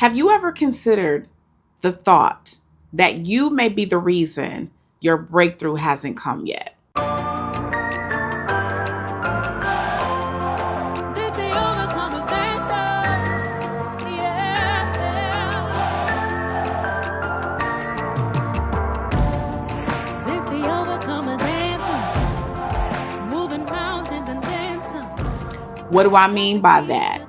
Have you ever considered the thought that you may be the reason your breakthrough hasn't come yet? This the overcomer's anthem. Yeah. This the overcomer's anthem. Moving mountains and dancing. What do I mean by that?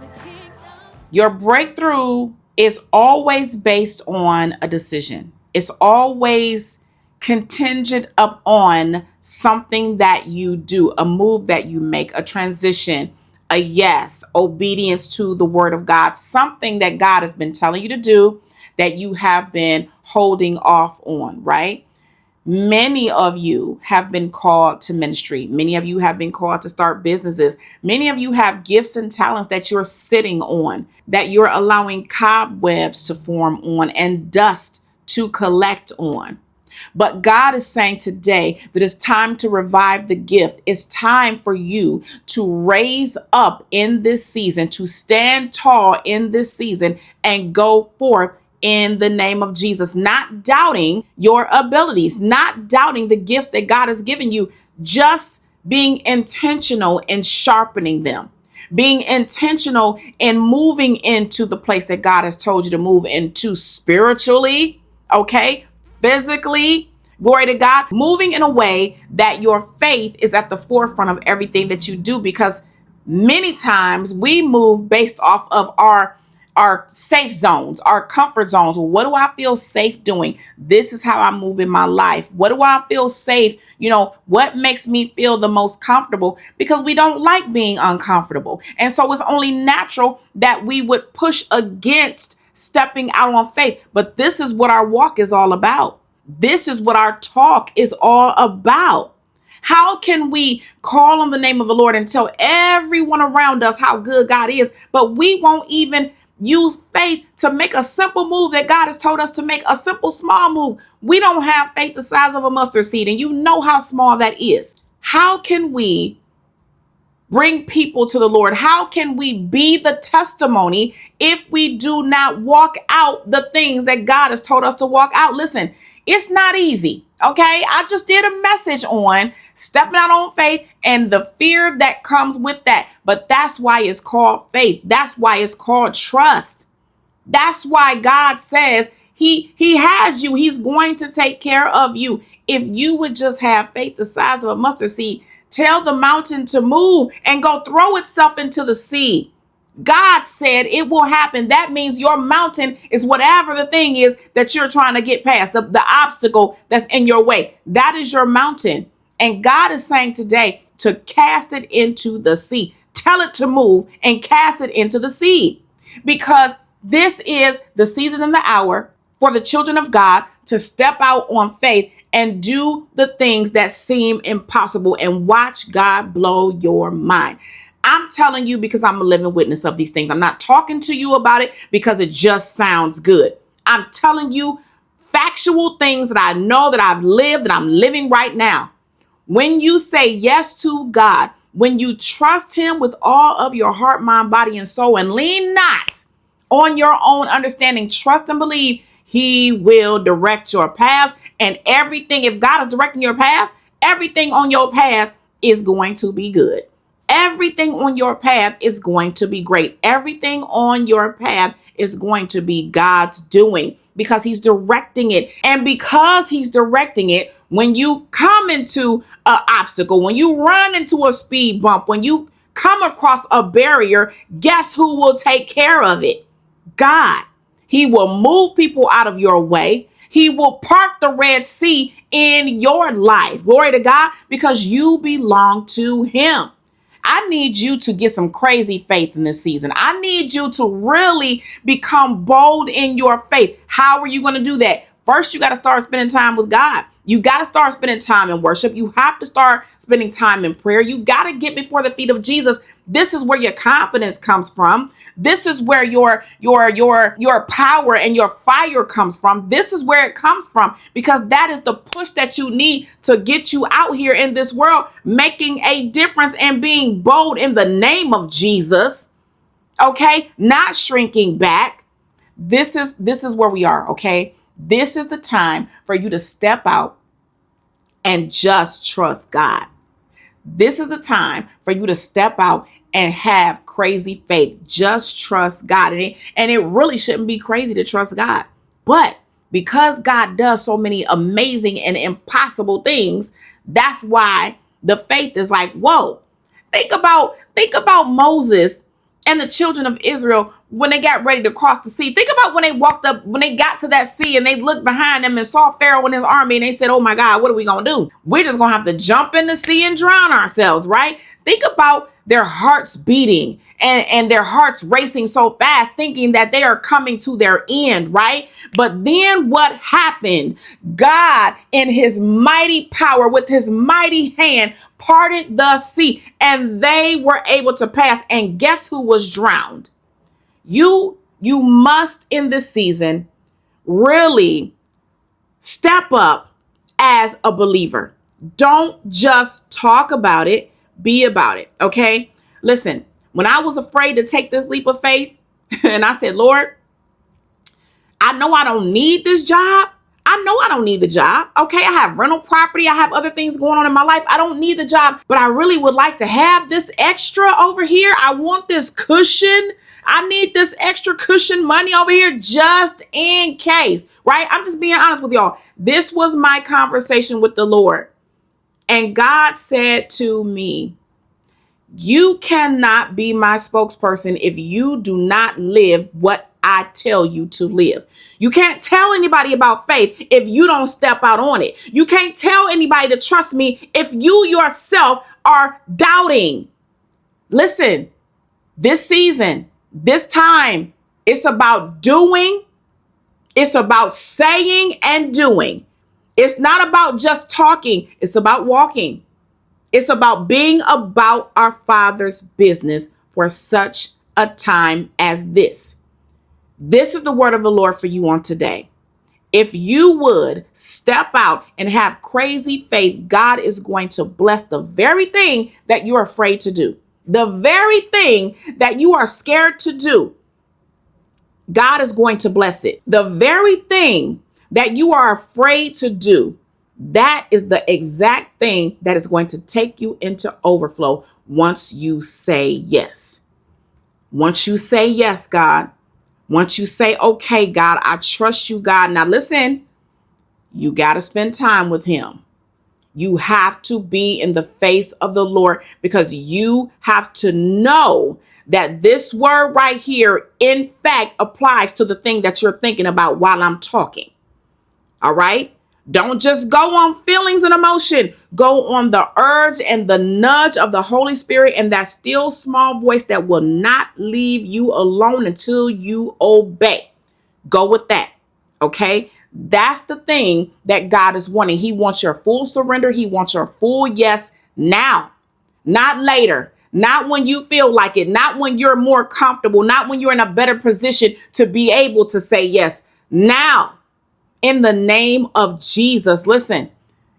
Your breakthrough is always based on a decision. It's always contingent upon something that you do, a move that you make, a transition, a yes, obedience to the word of God, something that God has been telling you to do that you have been holding off on, right? Many of you have been called to ministry. Many of you have been called to start businesses. Many of you have gifts and talents that you're sitting on, that you're allowing cobwebs to form on and dust to collect on. But God is saying today that it's time to revive the gift. It's time for you to raise up in this season, to stand tall in this season and go forth in the name of Jesus, not doubting your abilities, not doubting the gifts that God has given you, just being intentional in sharpening them, being intentional in moving into the place that God has told you to move into spiritually, okay, physically, glory to God, moving in a way that your faith is at the forefront of everything that you do, because many times we move based off of our safe zones, our comfort zones. Well, what do I feel safe doing? This is how I move in my life. What do I feel safe? What makes me feel the most comfortable? Because we don't like being uncomfortable. And so it's only natural that we would push against stepping out on faith. But this is what our walk is all about. This is what our talk is all about. How can we call on the name of the Lord and tell everyone around us how good God is, but we won't even use faith to make a simple move that God has told us to make, a simple, small move? We don't have faith the size of a mustard seed, and you know how small that is. How can we bring people to the Lord? How can we be the testimony if we do not walk out the things that God has told us to walk out? Listen, it's not easy. Okay. I just did a message on stepping out on faith and the fear that comes with that. But that's why it's called faith. That's why it's called trust. That's why God says he has you. He's going to take care of you. If you would just have faith the size of a mustard seed, tell the mountain to move and go throw itself into the sea. God said it will happen. That means your mountain is whatever the thing is that you're trying to get past, the obstacle that's in your way. That is your mountain. And God is saying today to cast it into the sea. Tell it to move and cast it into the sea. Because this is the season and the hour for the children of God to step out on faith and do the things that seem impossible and watch God blow your mind. I'm telling you because I'm a living witness of these things. I'm not talking to you about it because it just sounds good. I'm telling you factual things that I know, that I've lived, that I'm living right now. When you say yes to God, when you trust him with all of your heart, mind, body, and soul, and lean not on your own understanding, trust and believe he will direct your paths. And everything, if God is directing your path, everything on your path is going to be good. Everything on your path is going to be great. Everything on your path is going to be God's doing because he's directing it. And because he's directing it, when you come into an obstacle, when you run into a speed bump, when you come across a barrier, guess who will take care of it? God. He will move people out of your way. He will part the Red Sea in your life. Glory to God, because you belong to him. I need you to get some crazy faith in this season. I need you to really become bold in your faith. How are you going to do that? First, you got to start spending time with God. You got to start spending time in worship. You have to start spending time in prayer. You got to get before the feet of Jesus. This is where your confidence comes from. This is where your power and your fire comes from. This is where it comes from, because that is the push that you need to get you out here in this world, making a difference and being bold in the name of Jesus. Okay? Not shrinking back, This is where we are, okay? This is the time for you to step out and just trust God. This is the time for you to step out and have crazy faith. Just trust God. And it really shouldn't be crazy to trust God. But because God does so many amazing and impossible things, that's why the faith is like, whoa. Think about Moses and the children of Israel when they got ready to cross the sea. Think about when they got to that sea and they looked behind them and saw Pharaoh and his army and they said, oh my God, what are we going to do? We're just going to have to jump in the sea and drown ourselves, right? Think about their hearts beating and their hearts racing so fast, thinking that they are coming to their end, right? But then what happened? God, in his mighty power, with his mighty hand, parted the sea, and they were able to pass. And guess who was drowned? You must, in this season, really step up as a believer. Don't just talk about it, be about it, okay? Listen, when I was afraid to take this leap of faith, and I said, Lord, I know I don't need this job. I know I don't need the job. Okay, I have rental property. I have other things going on in my life. I don't need the job, but I really would like to have this extra over here. I want this cushion. I need this extra cushion money over here just in case, right? I'm just being honest with y'all. This was my conversation with the Lord. And God said to me, you cannot be my spokesperson if you do not live what I tell you to live. You can't tell anybody about faith if you don't step out on it. You can't tell anybody to trust me if you yourself are doubting. Listen, this season, this time, it's about doing. It's about saying and doing. It's not about just talking. It's about walking. It's about being about our Father's business for such a time as this. This is the word of the Lord for you on today. If you would step out and have crazy faith, God is going to bless the very thing that you're afraid to do. The very thing that you are scared to do, God is going to bless it. The very thing that you are afraid to do, that is the exact thing that is going to take you into overflow once you say yes. Once you say yes, God. Once you say, okay, God, I trust you, God. Now listen, you got to spend time with him. You have to be in the face of the Lord because you have to know that this word right here, in fact, applies to the thing that you're thinking about while I'm talking. All right? Don't just go on feelings and emotion. Go on the urge and the nudge of the Holy Spirit and that still small voice that will not leave you alone until you obey. Go with that. Okay? That's the thing that God is wanting. He wants your full surrender. He wants your full yes now, not later, not when you feel like it, not when you're more comfortable, not when you're in a better position to be able to say yes. Now, in the name of Jesus, listen,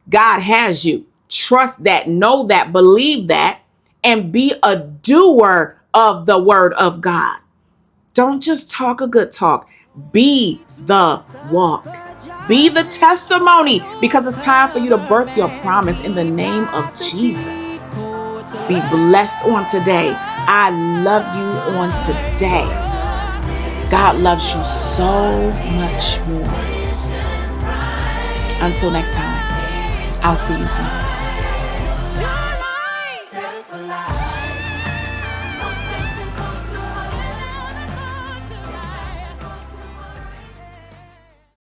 God has you. Trust that, know that, believe that, and be a doer of the word of God. Don't just talk a good talk. Be the walk. Be the testimony, because it's time for you to birth your promise in the name of Jesus. Be blessed on today. I love you on today. God loves you so much more. Until next time, I'll see you soon.